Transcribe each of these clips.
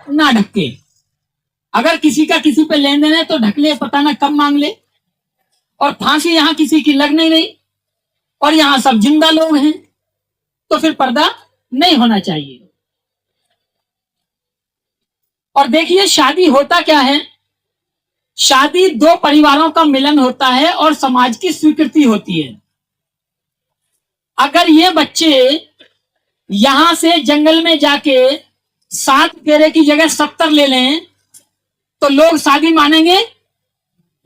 ना ढके। अगर किसी का किसी पे लेन देन है तो ढक ले, पता ना कब मांग ले। और फांसी यहां किसी की लगने नहीं, और यहां सब जिंदा लोग हैं, तो फिर पर्दा नहीं होना चाहिए। और देखिए शादी होता क्या है, शादी दो परिवारों का मिलन होता है और समाज की स्वीकृति होती है। अगर ये बच्चे यहां से जंगल में जाके 7 फेरे की जगह 70 ले लें तो लोग शादी मानेंगे?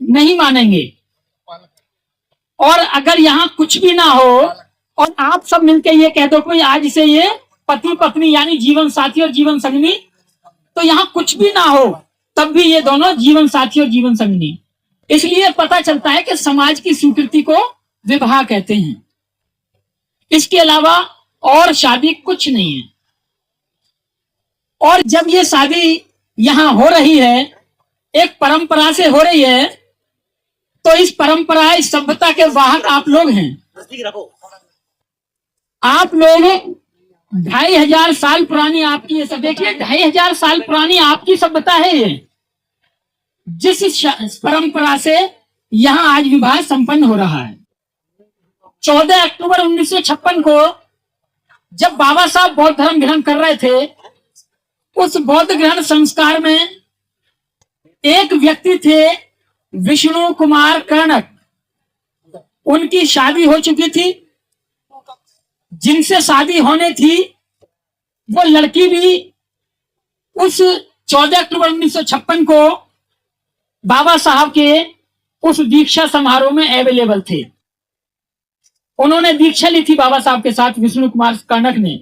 नहीं मानेंगे। और अगर यहां कुछ भी ना हो और आप सब मिलकर ये कह दो कोई आज से ये पति पत्नी यानी जीवन साथी और जीवन संगनी, तो यहां कुछ भी ना हो तब भी ये दोनों जीवन साथी और जीवन संगनी। इसलिए पता चलता है कि समाज की स्वीकृति को विवाह कहते हैं। इसके अलावा और शादी कुछ नहीं है। और जब ये शादी यहां हो रही है, एक परंपरा से हो रही है, तो इस परंपरा इस सभ्यता के वाहक आप लोग हैं। आप लोग 2500 साल पुरानी आपकी ये सब, देखिए 2500 साल पुरानी आपकी सभ्यता है ये, जिस परंपरा से यहां आज विवाह संपन्न हो रहा है। 14 अक्टूबर 1956 को जब बाबा साहब बौद्ध धर्म ग्रहण कर रहे थे, उस बौद्ध ग्रहण संस्कार में एक व्यक्ति थे विष्णु कुमार कर्णक। उनकी शादी हो चुकी थी, जिनसे शादी होने थी वो लड़की भी उस 14 अक्टूबर 1956 को बाबा साहब के उस दीक्षा समारोह में अवेलेबल थे। उन्होंने दीक्षा ली थी बाबा साहब के साथ, विष्णु कुमार कर्णक ने।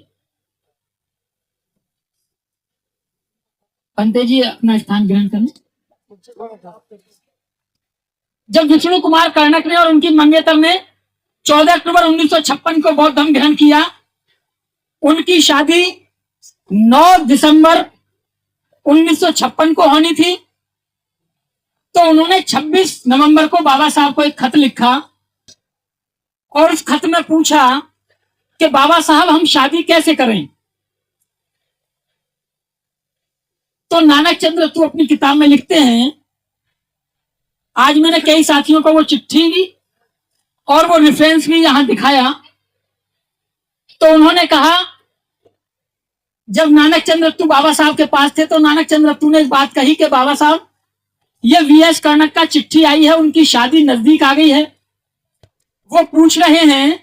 पंते जी अपना स्थान ग्रहण करें। जब विष्णु कुमार कर्णक ने और उनकी मंगेतर ने 14 अक्टूबर 1956 को बौद्ध धर्म ग्रहण किया, उनकी शादी 9 दिसंबर 1956 को होनी थी। तो उन्होंने 26 नवंबर को बाबा साहब को एक खत लिखा और उस खत में पूछा कि बाबा साहब हम शादी कैसे करें। तो नानक चंद्र तू अपनी किताब में लिखते हैं, आज मैंने कई साथियों को वो चिट्ठी भी और वो रेफरेंस भी यहां दिखाया। तो उन्होंने कहा जब नानक चंद्र तू बाबा साहब के पास थे तो नानक चंद्र तू ने इस बात कही कि बाबा साहब ये वीएस कर्णक का चिट्ठी आई है, उनकी शादी नजदीक आ गई है, वो पूछ रहे हैं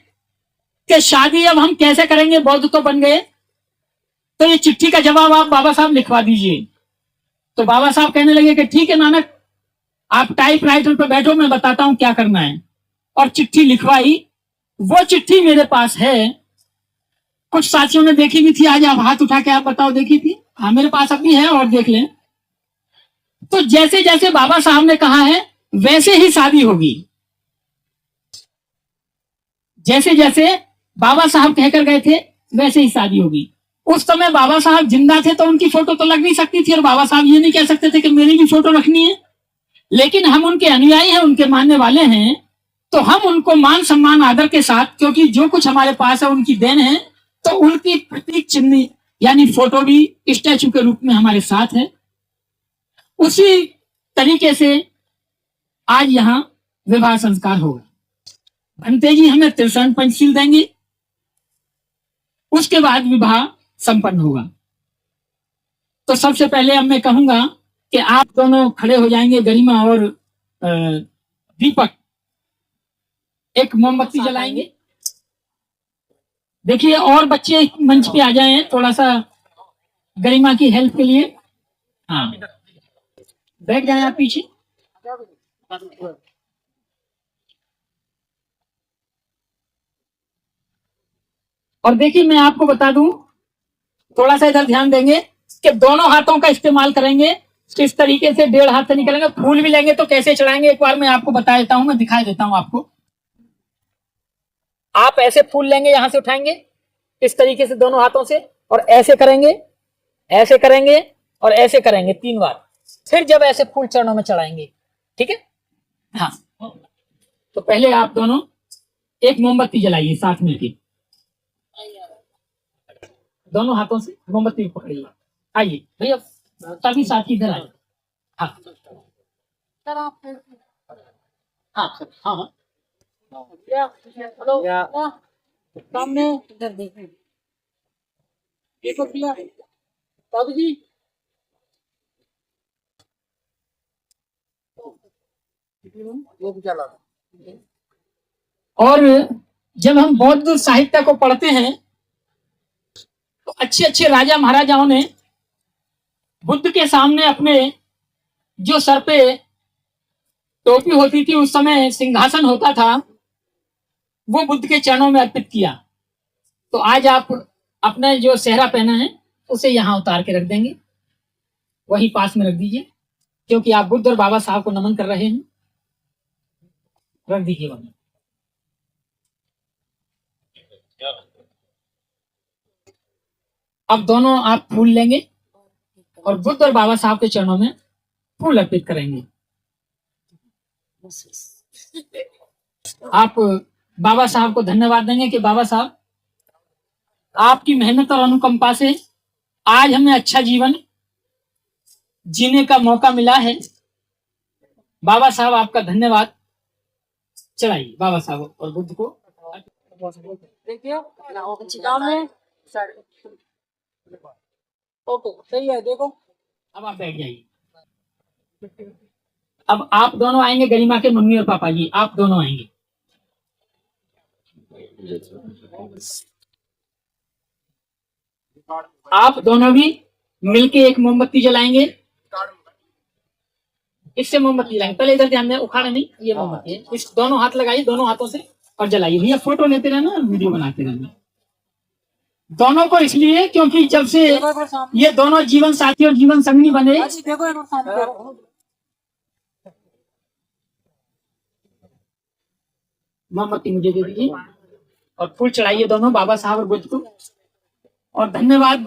कि शादी अब हम कैसे करेंगे, बौद्ध तो बन गए, तो ये चिट्ठी का जवाब आप बाबा साहब लिखवा दीजिए। तो बाबा साहब कहने लगे कि ठीक है नानक, आप टाइपराइटर पर बैठो, मैं बताता हूं क्या करना है। और चिट्ठी लिखवाई। वो चिट्ठी मेरे पास है, कुछ साथियों ने देखी भी थी, आज आप हाथ उठा के आप बताओ देखी थी? हाँ मेरे पास अभी है, और देख लें। तो जैसे जैसे बाबा साहब ने कहा है वैसे ही शादी होगी। जैसे जैसे बाबा साहब कहकर गए थे वैसे ही शादी होगी। उस समय बाबा साहब जिंदा थे तो उनकी फोटो तो लग नहीं सकती थी, और बाबा साहब ये नहीं कह सकते थे कि मेरी भी फोटो रखनी है। लेकिन हम उनके अनुयायी हैं, उनके मानने वाले हैं, तो हम उनको मान सम्मान आदर के साथ, क्योंकि जो कुछ हमारे पास है उनकी देन है, तो उनकी प्रतीक चिन्ह यानी फोटो भी स्टैचू के रूप में हमारे साथ है। उसी तरीके से आज यहां विवाह संस्कार होगा। भंते जी हमें त्रिशरण पंचशील देंगे, उसके बाद विवाह संपन्न होगा। तो सबसे पहले अब मैं कहूंगा कि आप दोनों खड़े हो जाएंगे, गरिमा और दीपक, एक मोमबत्ती जलाएंगे। देखिए और बच्चे मंच पे आ जाएं थोड़ा सा गरिमा की हेल्प के लिए। हाँ बैठ जाएं आप पीछे। और देखिए मैं आपको बता दूं, थोड़ा सा इधर ध्यान देंगे कि दोनों हाथों का इस्तेमाल करेंगे। किस तरीके से 1.5 हाथ से निकलेंगे। फूल भी लेंगे तो कैसे चढ़ाएंगे एक बार मैं आपको बता देता हूं, मैं दिखा देता हूं आपको। आप ऐसे फूल लेंगे, यहां से उठाएंगे इस तरीके से दोनों हाथों से, और ऐसे करेंगे, ऐसे करेंगे और ऐसे करेंगे 3 बार। फिर जब ऐसे फूल चरणों में चढ़ाएंगे, ठीक है? हाँ तो पहले आप दोनों एक मोमबत्ती जलाइए साथ मिलकर, दोनों हाथों से मोमबत्ती पकड़िए। आइए भैया सभी साथी इधर आए। हाँ हाँ सर, हाँ हाँ हेलो सामने इधर देखो भैया बाबू जी। और जब हम बौद्ध साहित्य को पढ़ते हैं तो अच्छे अच्छे राजा महाराजाओं ने बुद्ध के सामने अपने जो सर पे टोपी होती थी, उस समय सिंहासन होता था, वो बुद्ध के चरणों में अर्पित किया। तो आज आप अपने जो सेहरा पहना है उसे यहाँ उतार के रख देंगे, वही पास में रख दीजिए, क्योंकि आप बुद्ध और बाबा साहब को नमन कर रहे हैं। रख दीजिए वहीं। अब दोनों आप फूल लेंगे और बुद्ध और बाबा साहब के चरणों में फूल अर्पित करेंगे। आप बाबा साहब को धन्यवाद देंगे कि बाबा साहब, आपकी मेहनत और अनुकंपा से आज हमें अच्छा जीवन जीने का मौका मिला है। बाबा साहब आपका धन्यवाद। चलाइए बाबा साहब और बुद्ध को। देखिए ओके सही है। देखो अब आप बैठ जाइए। अब आप दोनों आएंगे, गरिमा के मम्मी और पापा जी, आप दोनों आएंगे। आप दोनों भी मिलके एक मोमबत्ती जलाएंगे। इससे मोमबत्ती जलाएंगे। पहले इधर ध्यान दें, उखाड़े नहीं, ये मोमबत्ती है। इस दोनों हाथ लगाइए, दोनों हाथों से और जलाइए। भैया फोटो लेते रहना, वीडियो बनाते रहना। दोनों को इसलिए क्योंकि जब से ये दोनों जीवन साथी और जीवन संगनी बने, मोमबत्ती मुझे दे दीजिए और फूल चढ़ाइए दोनों बाबा साहब और बुद्ध को। और धन्यवाद,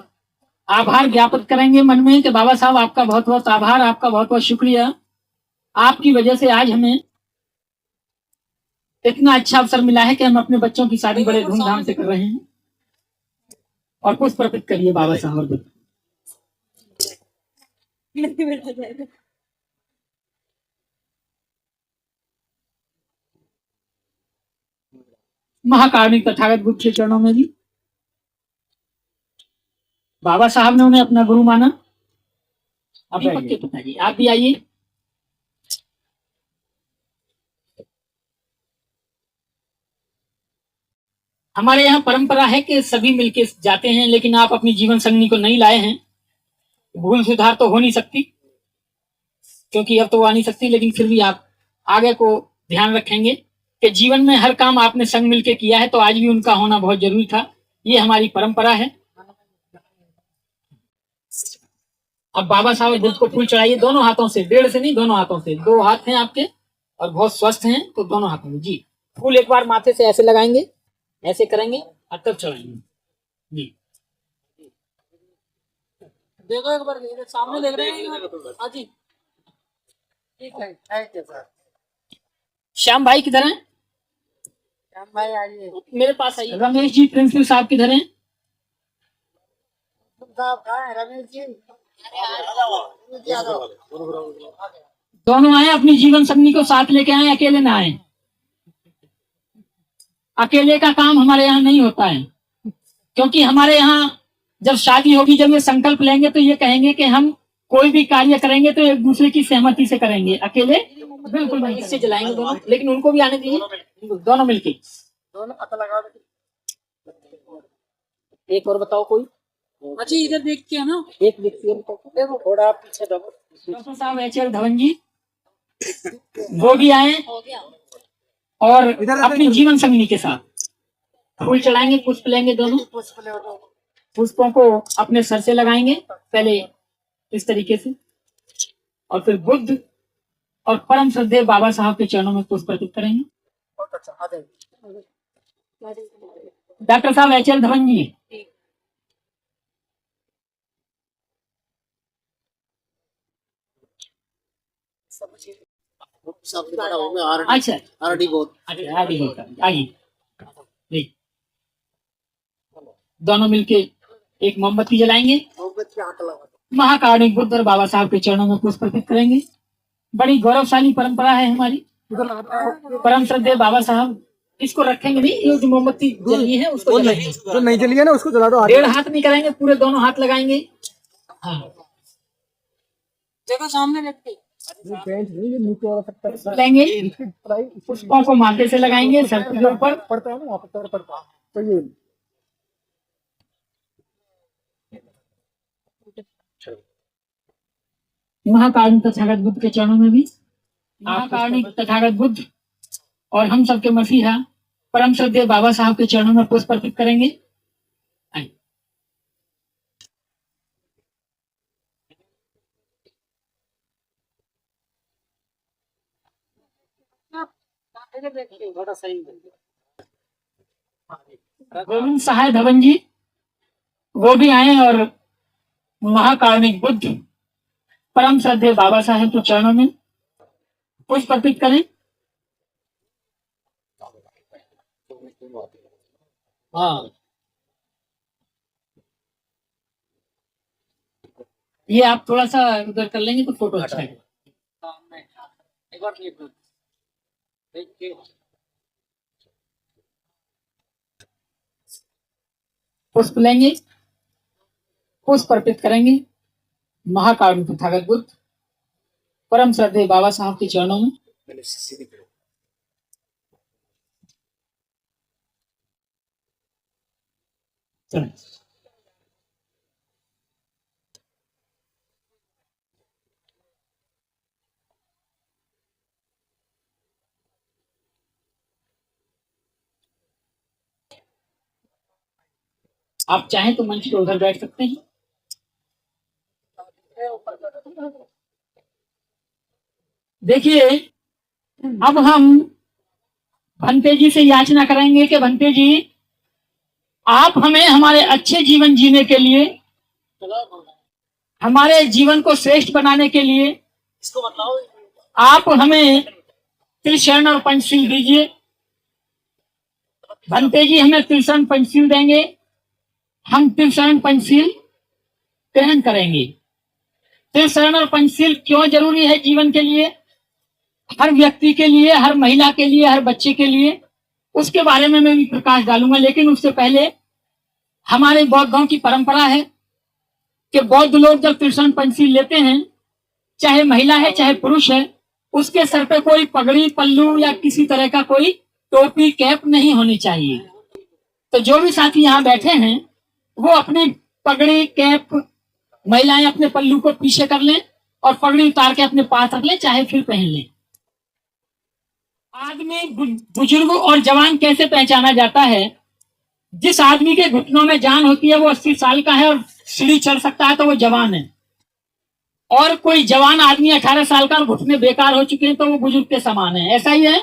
आभार ज्ञापित करेंगे मन में कि बाबा साहब आपका बहुत बहुत आभार, आपका बहुत बहुत शुक्रिया। आपकी वजह से आज हमें इतना अच्छा अवसर मिला है कि हम अपने बच्चों की शादी बड़े धूमधाम से कर रहे हैं। और पुष्प अर्पित करिए बाबा साहब और बुद्ध। महाकारुणिक तथागत बुद्ध के चरणों में भी बाबा साहब ने उन्हें अपना गुरु माना। अब पक्के पिताजी आप भी आइए। हमारे यहाँ परंपरा है कि सभी मिलके जाते हैं, लेकिन आप अपनी जीवन संगनी को नहीं लाए हैं। भूल सुधार तो हो नहीं सकती, क्योंकि अब तो आ नहीं सकती, लेकिन फिर भी आप आगे को ध्यान रखेंगे कि जीवन में हर काम आपने संग मिलके किया है, तो आज भी उनका होना बहुत जरूरी था। ये हमारी परंपरा है। अब बाबा साहब बुद्ध को फूल चढ़ाइए दोनों हाथों से, डेढ़ से नहीं, दोनों हाथों से। 2 हाथ हैं आपके और बहुत स्वस्थ हैं, तो दोनों हाथों में जी फूल एक बार माथे से ऐसे लगाएंगे, ऐसे करेंगे और तब चढ़ाएंगे जी। देखो एक बार सामने देख रहे हैं। हाँ जी ठीक है। श्याम भाई किधर हैं? श्याम भाई आइए मेरे पास आइए। रमेश जी प्रिंसिपल साहब किधर हैं? साहब कहाँ हैं रमेश जी? दोनों आए, अपनी जीवन संगनी को साथ लेके आए, अकेले ना आए। अकेले का काम हमारे यहाँ नहीं होता है, क्योंकि हमारे यहाँ जब शादी होगी, जब ये संकल्प लेंगे तो ये कहेंगे कि हम कोई भी कार्य करेंगे तो एक दूसरे की सहमति से करेंगे, अकेले बिल्कुल नहीं। इससे जलाएंगे दोनों, लेकिन उनको भी आने दीजिए, दोनों मिलके दोनों पता लगा। एक और बताओ कोई। अच्छा इधर देख के है ना, एक व्यक्ति देखो थोड़ा आप पीछे दो। डॉक्टर साहब एचएल धवन जी वो भी आए और अपनी जीवन संगनी के साथ फूल चढ़ाएंगे, पुष्प लेंगे दोनों। पुष्पों को अपने सर से लगाएंगे पहले इस तरीके से, और फिर बुद्ध और परम श्रद्धेय बाबा साहब के चरणों में पुष्प अर्पित करेंगे। डॉक्टर साहब एचएल धवन जी अच्छा आरडी बहुत आइए। दोनों मिलके एक मोमबत्ती जलाएंगे। महाकारुणिक बुद्ध और बाबा साहब के चरणों में पुष्प अर्पित करेंगे। बड़ी गौरवशाली परंपरा है हमारी। परम श्रद्धेय बाबा साहब इसको रखेंगे नहीं, ये जो मोमबत्ती जली है उसको जलाएंगे। जो नहीं जली है ना उसको जला दो। 1.5 हाथ नहीं कराएंगे, पूरे दोनों हाथ लगाएंगे। हाँ, देखो सामने व्यक्ति लेंगे, पुष्पों को माथे से लगाएंगे, सर के ऊपर पड़ता है ना, वहाँ पर पड़ता है। तो ये महाकारुणिक तथागत बुद्ध के चरणों में भी, महाकारुणिक तथागत बुद्ध और हम सबके मसीहा परम श्रद्धेय बाबा साहब के चरणों में पुष्प अर्पित करेंगे। गोविंद सहाय धवन जी वो भी आए और महाकारुणिक बुद्ध परम श्रद्धेय बाबा साहब के चरणों में पुष्प अर्पित करें। हाँ, ये आप थोड़ा सा उधर कर लेंगे तो फोटो अच्छा है। पुष्प लेंगे, पुष्प अर्पित करेंगे महाकारुणिक तथागत बुद्ध परम श्रद्धेय बाबा साहब के चरणों में। आप चाहें तो मंच पे उधर बैठ सकते हैं। देखिए, अब हम भंते जी से याचना करेंगे कि भंते जी आप हमें हमारे अच्छे जीवन जीने के लिए, हमारे जीवन को श्रेष्ठ बनाने के लिए इसको बताओ, आप हमें त्रिशरण और पंचशील दीजिए। भंते जी हमें त्रिशरण पंचशील देंगे, हम त्रिशरण पंचशील ग्रहण करेंगे। त्रिशरण और पंचशील क्यों जरूरी है जीवन के लिए, हर व्यक्ति के लिए, हर महिला के लिए, हर बच्चे के लिए, उसके बारे में मैं भी प्रकाश डालूंगा। लेकिन उससे पहले हमारे बौद्धों की परंपरा है कि बौद्ध लोग जब त्रिशरण पंचशील लेते हैं, चाहे महिला है चाहे पुरुष है, उसके सर पे कोई पगड़ी पल्लू या किसी तरह का कोई टोपी कैप नहीं होनी चाहिए। तो जो भी साथी यहाँ बैठे हैं वो अपनी पगड़ी कैप, महिलाएं अपने पल्लू को पीछे कर लें और पगड़ी उतार के अपने पास रख लें, चाहे फिर पहन लें। आदमी बुजुर्ग और जवान कैसे पहचाना जाता है? जिस आदमी के घुटनों में जान होती है वो 80 साल का है और सीढ़ी चढ़ सकता है तो वो जवान है, और कोई जवान आदमी 18 साल का और घुटने बेकार हो चुके हैं तो वो बुजुर्ग के समान है। ऐसा ही है।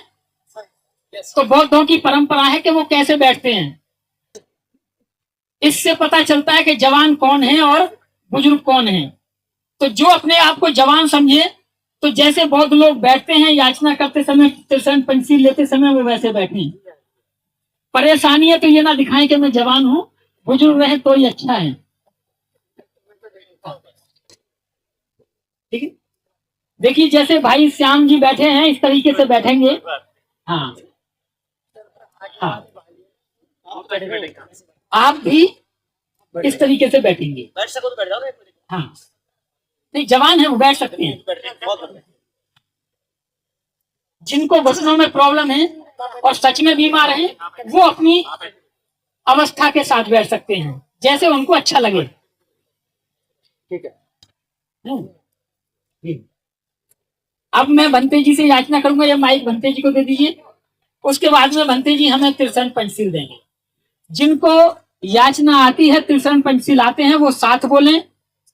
तो बौद्धों की परंपरा है कि वो कैसे बैठते हैं, इससे पता चलता है कि जवान कौन है और बुजुर्ग कौन है। तो जो अपने आप को जवान समझे, तो जैसे बौद्ध लोग बैठते हैं याचना करते समय, त्रिशरण पंचशील लेते समय, वो वैसे बैठे। परेशानी है तो ये ना दिखाएं कि मैं जवान हूं, बुजुर्ग रहे तो ही अच्छा है। ठीक है, देखिए जैसे भाई श्याम जी बैठे हैं इस तरीके से बैठेंगे। हाँ हाँ, आप भी इस तरीके से बैठेंगे। बैठ सको तो बैठ जाओ। हाँ, नहीं जवान है वो बैठ सकते हैं। जिनको घुटनों में प्रॉब्लम है और सच में बीमार हैं, वो अपनी अवस्था के साथ बैठ सकते हैं, जैसे उनको अच्छा लगे। ठीक है। अब मैं भंते जी से याचना करूंगा, ये माइक भंते जी को दे दीजिए। उसके बाद में भंते जी हमें त्रिशरण पंचशील देंगे। जिनको याचना आती है, त्रिशरण पंचशील आते हैं, वो साथ बोलें,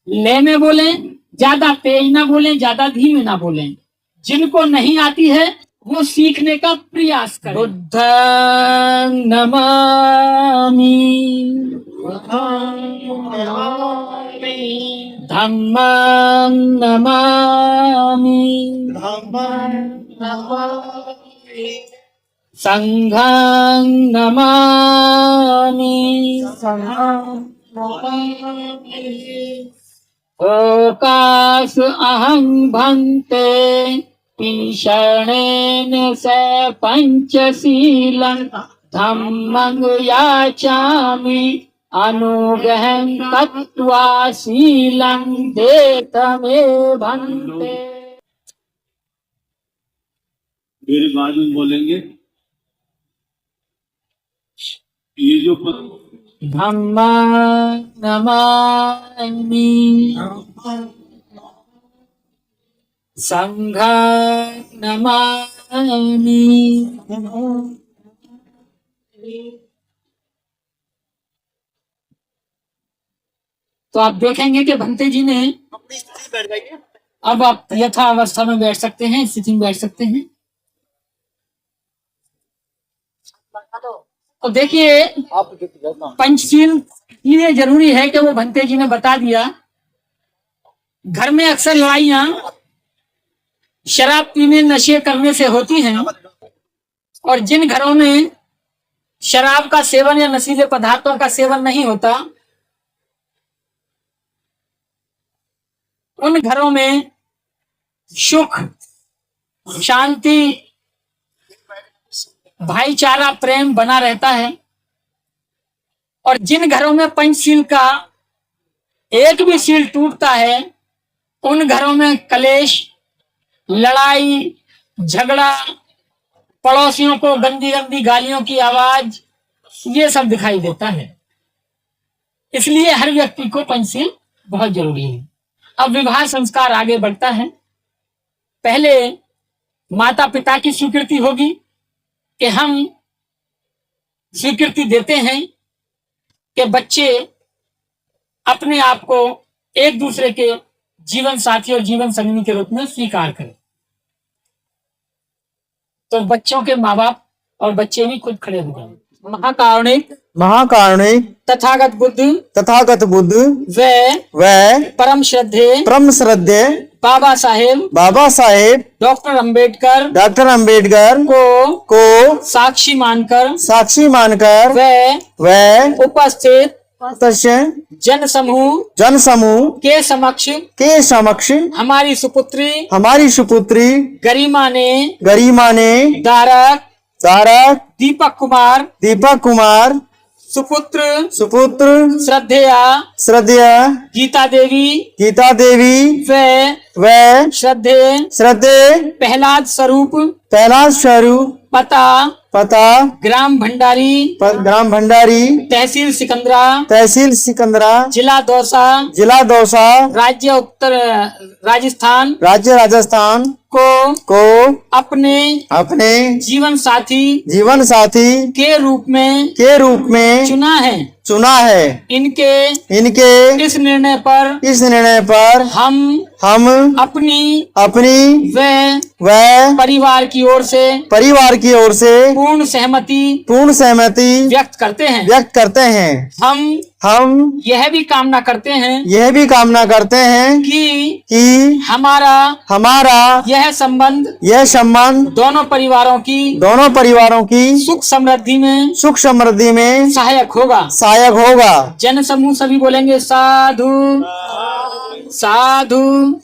लय में बोलें, ज्यादा तेज ना बोलें, ज्यादा धीमे ना बोलें। जिनको नहीं आती है वो सीखने का प्रयास करें। बुद्धं नमामि, धम्मं नमामि, संघं नमामि, ओकास अहं भंते तीषणेन स पंचशीलं धम्मं याचामि अनुग्रहं तत्त्वा शीलं देतमे भंते। मेरे बाद में बोलेंगे ये जो धम्मा नमामि संघा नमामि। तो आप देखेंगे कि भंते जी ने, अपनी स्थिति बैठ जाइए। अब आप यथा अवस्था में बैठ सकते हैं, स्थिति में बैठ सकते हैं। तो देखिए, आप जाओ। पंचशील ये जरूरी है कि वो भंते जी ने बता दिया। घर में अक्सर लड़ाइयां शराब पीने नशे करने से होती हैं, और जिन घरों में शराब का सेवन या नशीले पदार्थों का सेवन नहीं होता, उन घरों में सुख, शांति, भाईचारा, प्रेम बना रहता है। और जिन घरों में पंचशील का एक भी शील टूटता है, उन घरों में कलेश, लड़ाई, झगड़ा, पड़ोसियों को गंदी गंदी गालियों की आवाज, ये सब दिखाई देता है। इसलिए हर व्यक्ति को पंचशील बहुत जरूरी है। अब विवाह संस्कार आगे बढ़ता है। पहले माता पिता की स्वीकृति होगी कि हम स्वीकृति देते हैं कि बच्चे अपने आप को एक दूसरे के जीवन साथी और जीवन संगिनी के रूप में स्वीकार करें। तो बच्चों के माँ बाप और बच्चे भी खुद खड़े हो जाएं। महाकारुणिक तथागत बुद्ध व परम श्रद्धे बाबा साहेब डॉक्टर अंबेडकर को साक्षी मानकर व उपस्थित जन समूह के समक्ष हमारी सुपुत्री गरिमा ने दारक दीपक कुमार सुपुत्र श्रद्धेया गीता देवी व श्रद्धे प्रहलाद स्वरूप पता ग्राम भंडारी तहसील सिकंदरा जिला दौसा राज्य उत्तर राजस्थान को अपने जीवन साथी के रूप में चुना है। इनके इस निर्णय पर हम अपनी व परिवार की ओर से पूर्ण सहमति व्यक्त करते हैं। हम यह भी कामना करते हैं कि हमारा यह संबंध दोनों परिवारों की सुख समृद्धि में सहायक होगा। जन समूह सभी बोलेंगे साधु साधु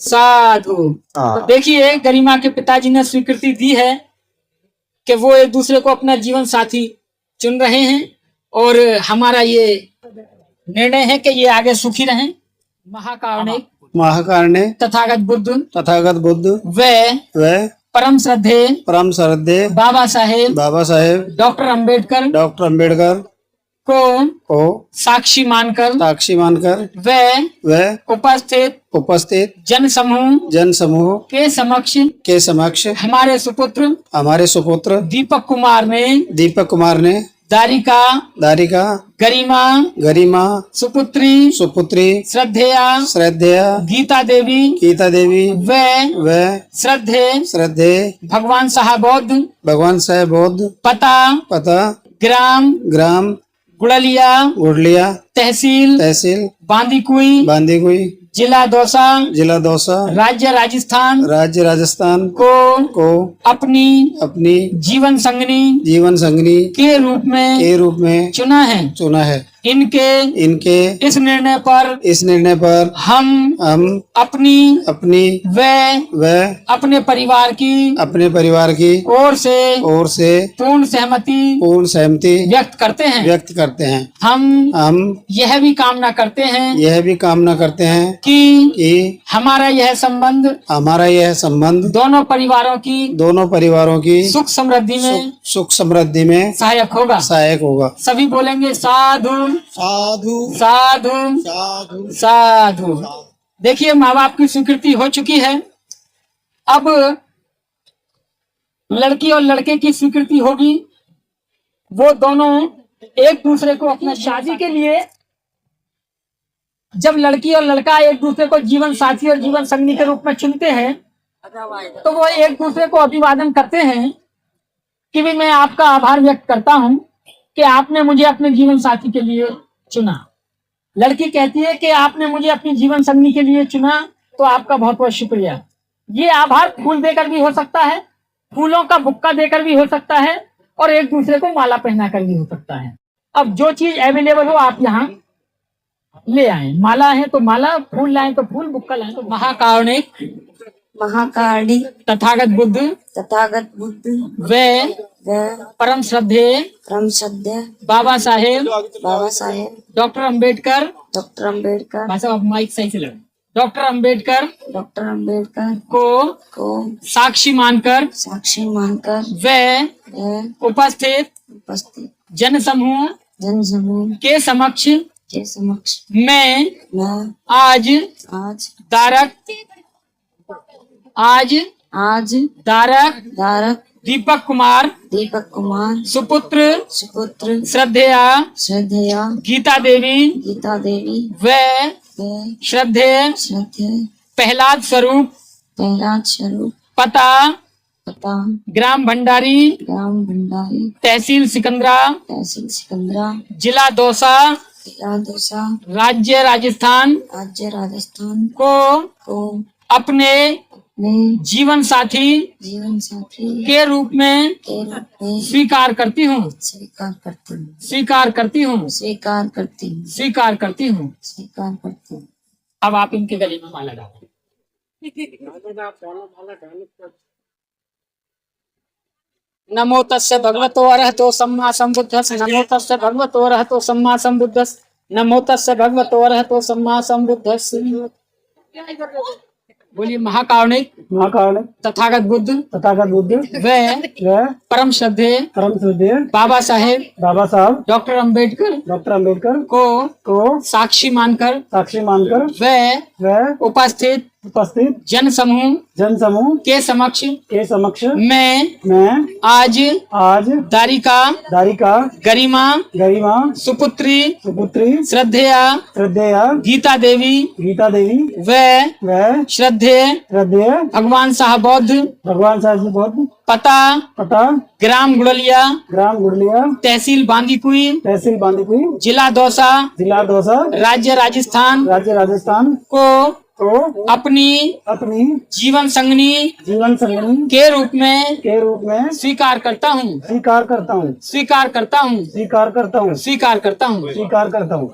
साधु। तो देखिए, गरिमा के पिताजी ने स्वीकृति दी है कि वो एक दूसरे को अपना जीवन साथी चुन रहे हैं, और हमारा ये निर्णय है कि ये आगे सुखी रहें। महाकारुणिक तथागत बुद्ध व परम श्रद्धे बाबा साहेब डॉक्टर अंबेडकर को साक्षी मानकर व उपस्थित जन समूह के समक्ष हमारे सुपुत्र दीपक कुमार ने दारिका गरिमा सुपुत्री श्रद्धेया गीता देवी व श्रद्धे भगवान साहब बौद्ध पता ग्राम गुड़लिया तहसील बांदीकुई जिला दौसा राज्य राजस्थान को अपनी जीवन संगनी के रूप में चुना है। इनके इस निर्णय पर हम अपनी अपनी व अपने परिवार की ओर से पूर्ण सहमति व्यक्त करते हैं। हम यह भी कामना करते हैं कि हमारा यह संबंध दोनों परिवारों की सुख समृद्धि में सहायक होगा। सभी बोलेंगे साधु साधु साधु साधु साधु। देखिए, माँ बाप की स्वीकृति हो चुकी है, अब लड़की और लड़के की स्वीकृति होगी। वो दोनों एक दूसरे को अपने शादी के लिए, जब लड़की और लड़का एक दूसरे को जीवन साथी और जीवन संगनी के रूप में चुनते हैं, तो वो एक दूसरे को अभिवादन करते हैं कि भी मैं आपका आभार व्यक्त करता हूं कि आपने मुझे अपने जीवन साथी के लिए चुना। लड़की कहती है कि आपने मुझे अपनी जीवन संगनी के लिए चुना, तो आपका बहुत बहुत शुक्रिया। ये आभार फूल देकर भी हो सकता है, फूलों का बुक्का देकर भी हो सकता है, और एक दूसरे को माला पहनाकर भी हो सकता है। अब जो चीज अवेलेबल हो आप यहाँ ले आए। माला है तो माला, फूल लाए तो फूल, बुक्का लाए तो। महाकारुणिक तथागत बुद्ध वे परम श्रद्धेय बाबा साहेब डॉक्टर अंबेडकर भाई साहब, माइक सही से लगे। डॉक्टर अंबेडकर को साक्षी मानकर वे उपस्थित जन समूह के समक्ष मैं आज दारक दीपक कुमार सुपुत्र श्रद्धेया गीता देवी व श्रद्धेय प्रहलाद स्वरूप पता ग्राम भंडारी तहसील सिकंदरा जिला दौसा राज्य राजस्थान को अपने जीवन साथी के रूप में स्वीकार करती हूँ। अब आप इनके गले में माला डालो। नमो तस्य भगवतो अरहतो सम्मा सम्बुद्धस्स। नमो तस्य भगवतो अरहतो सम्मा सम्बुद्धस्स। नमो तस्य भगवतो अरहतो सम्मा सम्बुद्धस्स। बोलिए महाकारुणिक तथागत बुद्ध व परम श्रद्धेय बाबा साहेब डॉक्टर अंबेडकर को साक्षी मानकर व उपस्थित जन समूह के समक्ष मैं आज दारिका गरिमा सुपुत्री श्रद्धेया गीता देवी व श्रद्धेय भगवान साहब बौद्ध पता ग्राम गुड़लिया तहसील बांदीकुई जिला दौसा राज्य राजस्थान को अपनी जीवन संगनी के रूप में स्वीकार करता हूँ।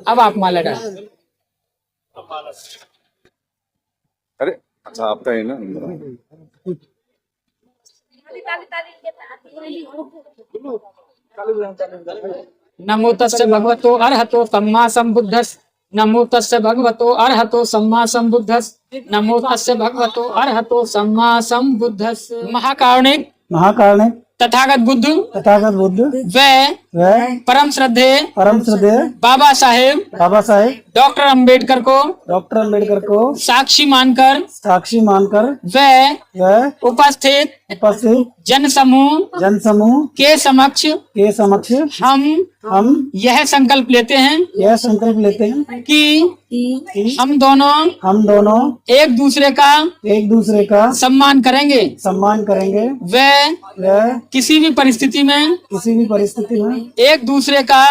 अब आप माला डाल। अरे अच्छा, आपका है ना। नमो तस्य भगवतो अरहतो सम्मा सम्बुद्धस्स। नमो तस्य भगवतो अरहतो सम्मा सम्बुद्धस्स। नमो तस्य भगवतो अरहतो सम्मा सम्बुद्धस्स। महाकारुणिक तथागत बुद्ध व परम श्रद्धेय बाबा साहेब डॉक्टर अंबेडकर को साक्षी मानकर व उपस्थित जन समूह के समक्ष हम यह संकल्प लेते हैं कि हम दोनों एक दूसरे का सम्मान करेंगे व किसी भी परिस्थिति में एक दूसरे का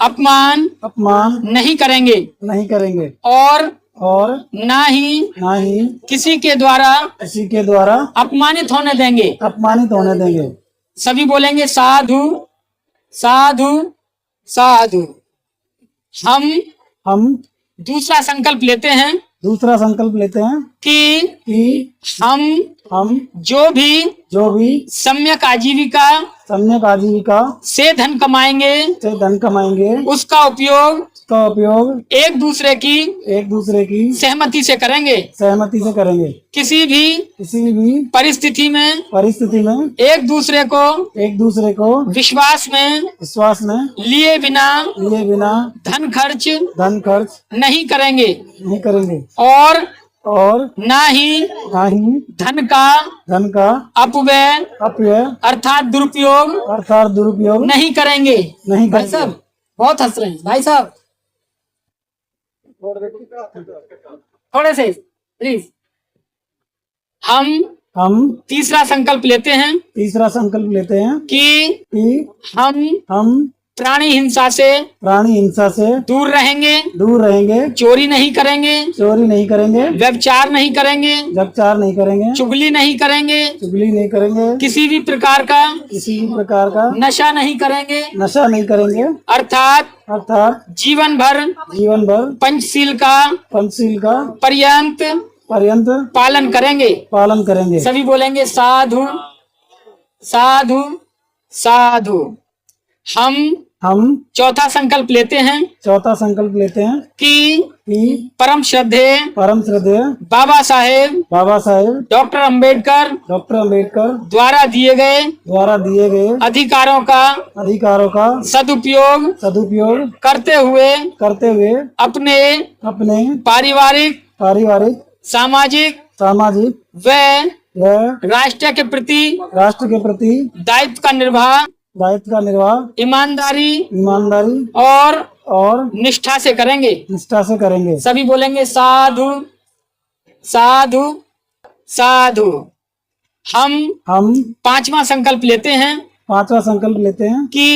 अपमान नहीं करेंगे और ना ही किसी के द्वारा अपमानित होने देंगे। सभी बोलेंगे साधु साधु साधु। हम दूसरा संकल्प लेते हैं कि हम जो भी सम्यक आजीविका से धन कमाएंगे उसका उपयोग एक दूसरे की सहमति से करेंगे। किसी भी परिस्थिति में एक दूसरे को विश्वास में लिए बिना धन खर्च नहीं करेंगे और ना ही धन का अपव्यय अर्थात दुरुपयोग नहीं करेंगे। भाई साहब बहुत हंस रहे हैं भाई साहब, थोड़े से प्लीज। हम तीसरा संकल्प लेते हैं कि हम प्राणी हिंसा से दूर रहेंगे, चोरी नहीं करेंगे, व्यभिचार नहीं करेंगे, चुगली नहीं करेंगे, किसी भी प्रकार का नशा नहीं करेंगे, अर्थात जीवन भर पंचशील का पर्यंत पालन करेंगे। सभी बोलेंगे साधु साधु साधु। हम चौथा संकल्प लेते हैं कि परम श्रद्धेय बाबा साहेब डॉक्टर अंबेडकर द्वारा दिए गए अधिकारों का सदुपयोग करते हुए अपने पारिवारिक सामाजिक व राष्ट्र के प्रति दायित्व का निर्वाह ईमानदारी और निष्ठा से करेंगे। सभी बोलेंगे साधु साधु साधु। हम पांचवा संकल्प लेते हैं कि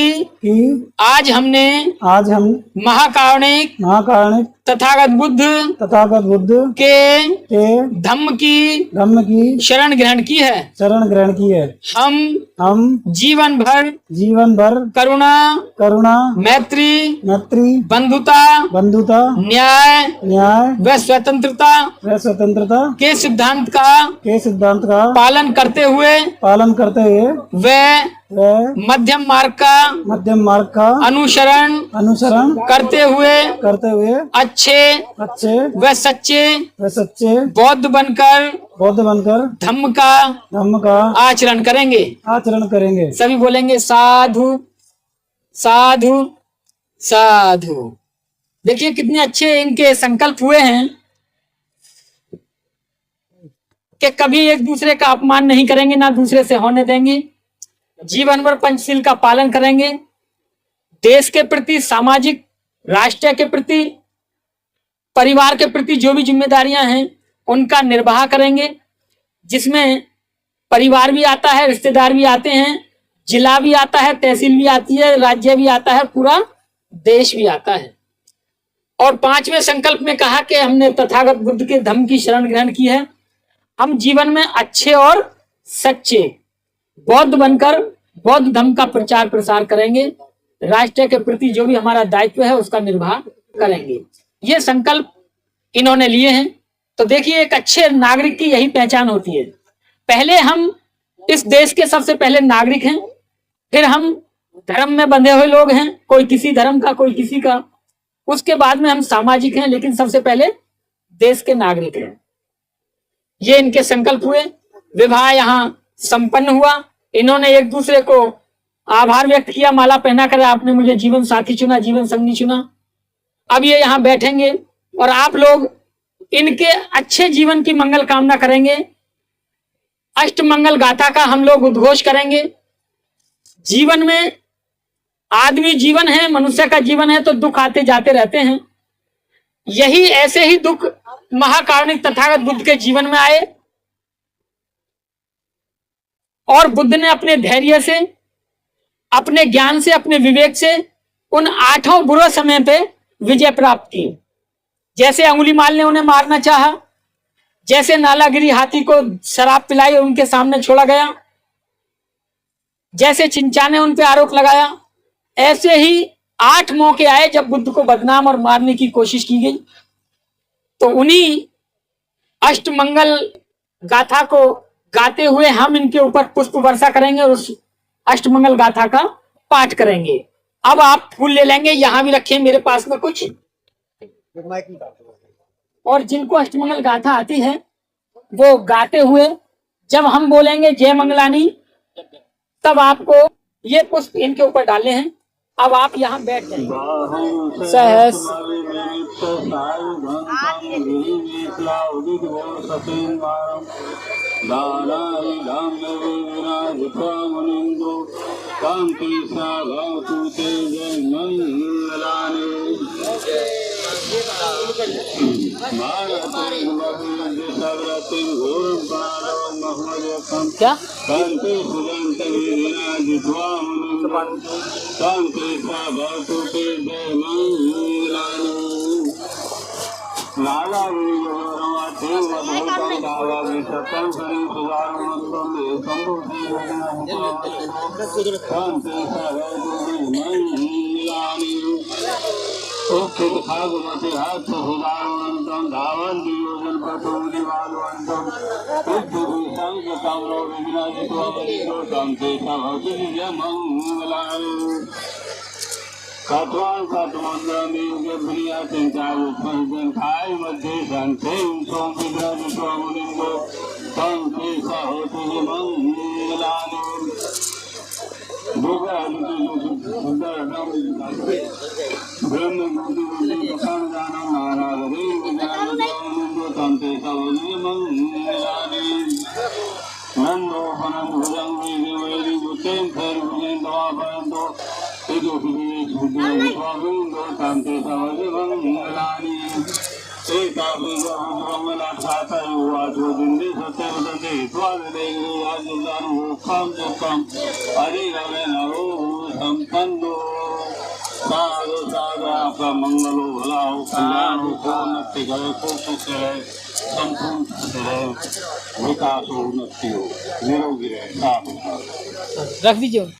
आज हम महाकारुणिक तथागत बुद्ध के धम्म की शरण ग्रहण की है। हम जीवन भर करुणा मैत्री बंधुता न्याय व स्वतंत्रता के सिद्धांत का पालन करते हुए व मध्यम मार्ग का अनुसरण करते हुए अच्छे व सच्चे बौद्ध बनकर धम्म का आचरण करेंगे। सभी बोलेंगे साधु साधु साधु। देखिए कितने अच्छे इनके संकल्प हुए हैं कि कभी एक दूसरे का अपमान नहीं करेंगे, ना दूसरे से होने देंगे, जीवन भर पंचशील का पालन करेंगे, देश के प्रति, सामाजिक राष्ट्र के प्रति, परिवार के प्रति जो भी जिम्मेदारियां हैं उनका निर्वाह करेंगे, जिसमें परिवार भी आता है, रिश्तेदार भी आते हैं, जिला भी आता है, तहसील भी आती है, राज्य भी आता है, पूरा देश भी आता है। और पांचवें संकल्प में कहा कि हमने तथागत बुद्ध के धम्म की शरण ग्रहण की है। हम जीवन में अच्छे और सच्चे बौद्ध बनकर बौद्ध धम्म का प्रचार प्रसार करेंगे, राष्ट्र के प्रति जो भी हमारा दायित्व है उसका निर्वाह करेंगे। ये संकल्प इन्होंने लिए हैं। तो देखिए एक अच्छे नागरिक की यही पहचान होती है। पहले हम इस देश के सबसे पहले नागरिक हैं, फिर हम धर्म में बंधे हुए लोग हैं, कोई किसी धर्म का, कोई किसी का, उसके बाद में हम सामाजिक हैं, लेकिन सबसे पहले देश के नागरिक हैं। ये इनके संकल्प हुए। विवाह यहाँ संपन्न हुआ। इन्होंने एक दूसरे को आभार व्यक्त किया, माला पहना कर आपने मुझे जीवन साथी चुना, जीवन संगी चुना। अब ये यहाँ बैठेंगे और आप लोग इनके अच्छे जीवन की मंगल कामना करेंगे। अष्ट मंगल गाथा का हम लोग उद्घोष करेंगे। जीवन में आदमी जीवन है, मनुष्य का जीवन है, तो दुख आते जाते रहते हैं। यही ऐसे ही दुख महाकारुणिक तथागत बुद्ध के जीवन में आए और बुद्ध ने अपने धैर्य से, अपने ज्ञान से, अपने विवेक से उन 8 बुरे समय पे विजय प्राप्त की। जैसे अंगुलीमाल ने उन्हें मारना चाहा, जैसे नालागिरी हाथी को शराब पिलाई और उनके सामने छोड़ा गया, जैसे चिंचा ने उन पे आरोप लगाया, ऐसे ही 8 मौके आए जब बुद्ध को बदनाम और मारने की कोशिश की गई, तो उन्हीं अष्टमंगल गाथा को गाते हुए हम इनके ऊपर पुष्प वर्षा करेंगे और उस अष्टमंगल गाथा का पाठ करेंगे। अब आप फूल ले लेंगे, यहां भी रखे मेरे पास में कुछ, और जिनको अष्टमंगल गाथा आती है वो गाते हुए जब हम बोलेंगे जय मंगलानी, तब आपको ये पुष्प इनके ऊपर डालने हैं। अब आप यहाँ बैठ जाएंगे। सहस क्या साधु साधु आपका मंगलो भला हो, कल्याण हो, उन्नति करे, खूब सुख रहे, संपूर्ण रहे, विकास हो, उन्नति हो, निरोगी रहे, साधु साधु। रख दीजिए।